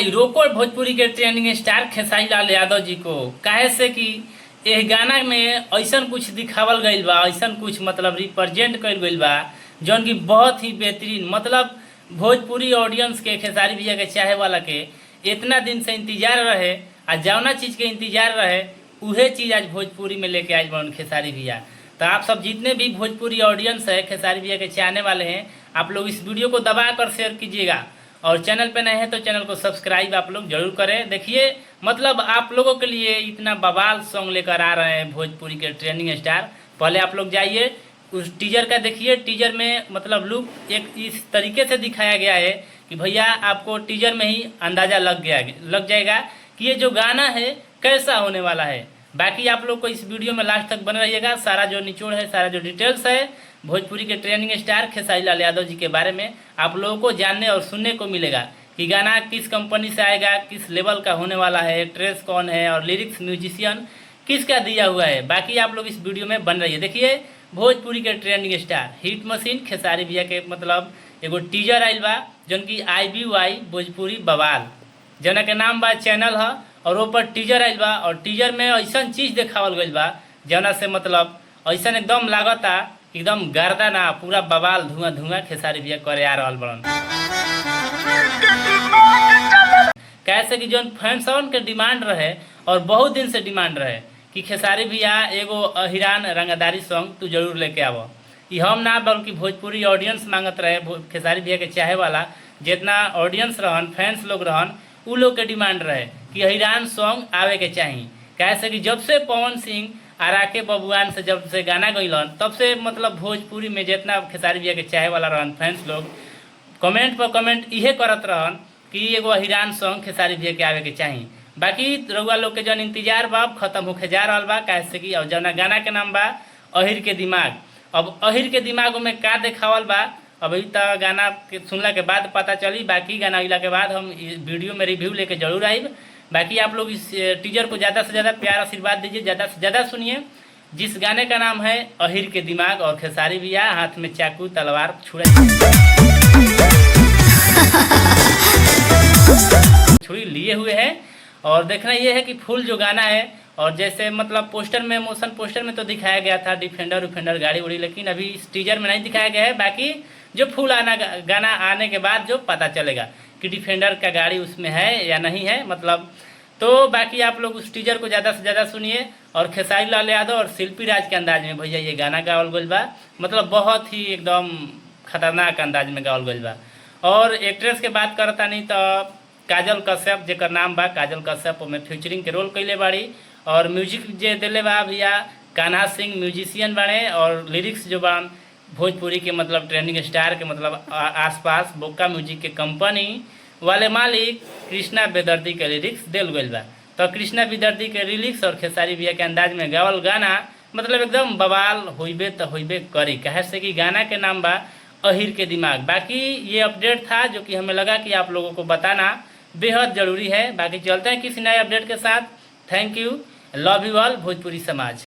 भाई रोको भोजपुरी के ट्रेंडिंग स्टार खेसारी लाल यादव जी को। काहे से कि यह गाना में ऐसन कुछ दिखावल गईल बा, ऐसन कुछ मतलब रिप्रेजेंट कईल गईल बा जौन की बहुत ही बेहतरीन मतलब भोजपुरी ऑडियंस के खेसारी भैया के चाहे वाला के इतना दिन से इंतजार रहे आ जौना चीज़ के इंतजार रहे उहे चीज़ आज भोजपुरी में लेके आए बन खेसारी भैया। तो आप सब जितने भी भोजपुरी ऑडियंस है खेसारी भैया के चाहने वाले हैं, आप लोग इस वीडियो को दबा कर शेयर कीजिएगा और चैनल पे नए हैं तो चैनल को सब्सक्राइब आप लोग जरूर करें। देखिए मतलब आप लोगों के लिए इतना बवाल सॉन्ग लेकर आ रहे हैं भोजपुरी के ट्रेंडिंग स्टार। पहले आप लोग जाइए उस टीजर का देखिए। टीजर में मतलब लुक एक इस तरीके से दिखाया गया है कि भैया आपको टीजर में ही अंदाज़ा लग जाएगा कि ये जो गाना है कैसा होने वाला है। बाकी आप लोग को इस वीडियो में लास्ट तक बने रहिएगा। सारा जो निचोड़ है, सारा जो डिटेल्स है भोजपुरी के ट्रेंडिंग स्टार खेसारी लाल यादव जी के बारे में आप लोगों को जानने और सुनने को मिलेगा कि गाना किस कंपनी से आएगा, किस लेवल का होने वाला है, एक्ट्रेस कौन है और लिरिक्स म्यूजिशियन किसका दिया हुआ है। बाकी आप लोग इस वीडियो में बन रहिए। देखिए भोजपुरी के trending star hit machine Khesari भैया के मतलब एगो टीजर आइल बा जौन की IBY भोजपुरी बवाल जना के नाम बा चैनल है और ऊपर टीजर आइल बा और टीजर में ऐसा चीज़ देखावल गई बा जना से मतलब ऐसा एकदम लागता एकदम गर्दा ना पूरा बवाल धुआं धुआं खेसारी भैया करे आ रहा बड़न। कैसे कि जौन फैंसन के डिमांड रहे और बहुत दिन से डिमांड रहे कि खेसारी भैया एगो अहिरान रंगदारी सॉन्ग तू जरूर लेके आवो। ये हम ना बल्कि भोजपुरी ऑडियंस मांगत रहे खेसारी भैया के चाहे वाला जितना ऑडियंस रहन फैंस लोग रहन उ लोग के डिमांड रहे कि अहिरान सॉन्ग आवे के चाहिए। कैसे कि जब से पवन सिंह आराके बबुआन से जब से गाना गईलन तब से मतलब भोजपुरी में जितना खेसारी भैया के चाहे वाला रहन फैंस लोग कमेंट पर कमेंट इहे करत रहन कि एगो अहिरान सॉन्ग खेसारी भैया के आवे के चाहिए। बाकी रउआ लोग के जौन इंतजार बा खत्म होके जा रहा बा। कैसे कि और जौना गाना के नाम बा अहिर के दिमाग। अब अहिर के दिमाग में का देखावल बा अभी तक गाना के सुनला के बाद पता चली। बाकी गाना अगला के बाद हम वीडियो में रिव्यू लेके जरूर आइब। बाकी आप लोग इस टीजर को ज़्यादा से ज़्यादा प्यार आशीर्वाद दीजिए, ज़्यादा से ज़्यादा सुनिए। जिस गाने का नाम है अहिर के दिमाग और खेसारी भैया हाथ में चाकू तलवार छुरी लिए हुए हैं और देखना ये है कि फुल जो गाना है और जैसे मतलब पोस्टर में मोशन पोस्टर में तो दिखाया गया था डिफेंडर गाड़ी उड़ी, लेकिन अभी इस टीजर में नहीं दिखाया गया है। बाकी जो फुल गाना आने के बाद जो पता चलेगा कि डिफेंडर का गाड़ी उसमें है या नहीं है मतलब। तो बाकी आप लोग उस टीजर को ज़्यादा से ज़्यादा सुनिए और खेसारी लाल यादव और शिल्पी राज के अंदाज में भैया ये गाना गावल गईल बा मतलब बहुत ही एकदम खतरनाक अंदाज में गावल गईल बा। और एक्ट्रेस के बात करता नहीं तो काजल कश्यप जेकर नाम बा काजल कश्यप में फ्यूचरिंग के रोल कैले बाड़ी और म्यूजिक जे दिले बा भैया कान्हा सिंह म्यूजिशियन बने और लिरिक्स जो बन भोजपुरी के मतलब ट्रेंडिंग स्टार के मतलब आसपास बोका म्यूजिक के कंपनी वाले मालिक कृष्णा बेदर्दी के लिरिक्स दिल गईल बा। तो कृष्णा बेदर्दी के लिरिक्स और खेसारी भैया के अंदाज में गावल गाना मतलब एकदम बवाल होइबे तो होइबे करी। कहे से कि गाना के नाम बा अहिर के दिमाग। बाकी ये अपडेट था जो कि हमें लगा कि आप लोगों को बताना बेहद ज़रूरी है। बाकी चलते हैं किसी नए अपडेट के साथ। Thank you, love you all Bhojpuri समाज।